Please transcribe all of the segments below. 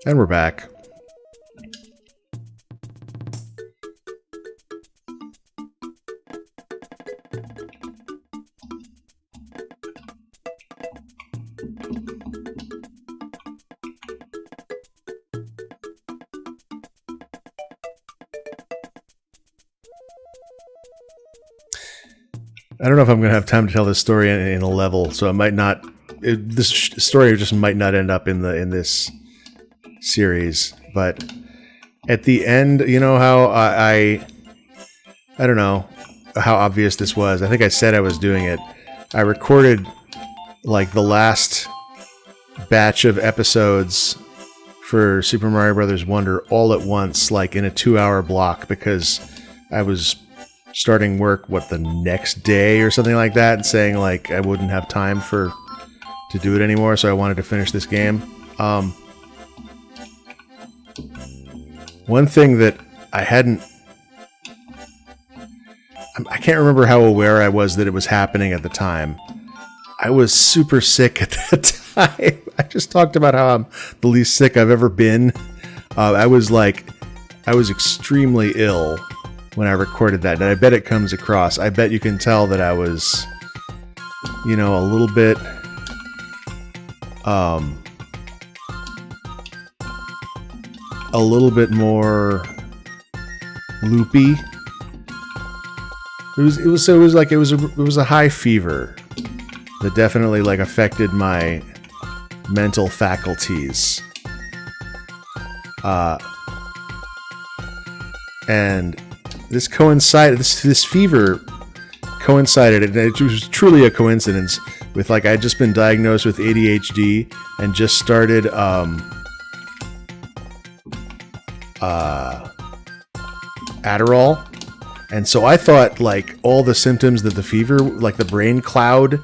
And we're back. I don't know if I'm going to have time to tell this story in a level, so it might not. This story just might not end up in this series. But at the end, you know how I don't know how obvious this was. I think I said I was doing it. I recorded like the last batch of episodes for Super Mario Brothers Wonder all at once, like in a 2-hour block, because I was starting work the next day or something like that, and saying like I wouldn't have time to do it anymore, so I wanted to finish this game. One thing that I can't remember how aware I was that it was happening at the time. I was super sick at that time. I just talked about how I'm the least sick I've ever been. I was extremely ill when I recorded that, and I bet it comes across. I bet you can tell that I was, a little bit, more loopy. It was a high fever that definitely like affected my mental faculties. And this fever coincided, and it was truly a coincidence with like I'd just been diagnosed with ADHD and just started Adderall. And so I thought like all the symptoms that the fever, like the brain cloud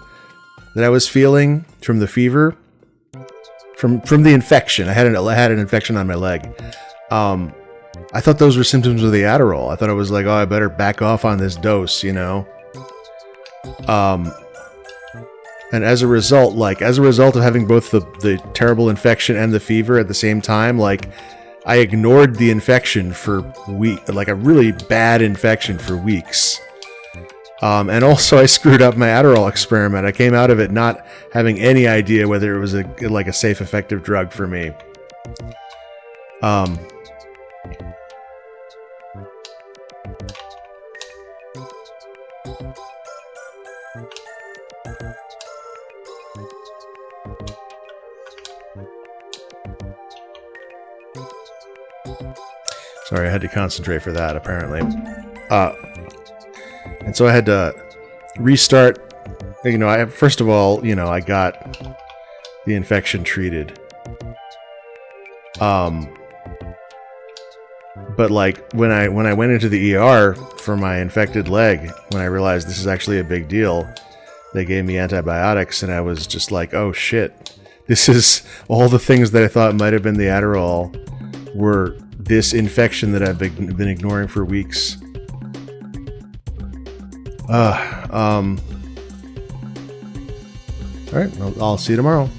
that I was feeling from the fever, from the infection. I had an infection on my leg. I thought those were symptoms of the Adderall. I thought it was like, oh, I better back off on this dose, And as a result of having both the terrible infection and the fever at the same time, like I ignored the infection for weeks, like a really bad infection for weeks. And also I screwed up my Adderall experiment. I came out of it not having any idea whether it was a safe, effective drug for me. Sorry, I had to concentrate for that, apparently. And so I had to restart. First of all, I got the infection treated. But like when I went into the ER for my infected leg, when I realized this is actually a big deal, they gave me antibiotics, and I was just like, oh shit, this is all the things that I thought might have been the Adderall were this infection that I've been ignoring for weeks. All right, I'll see you tomorrow.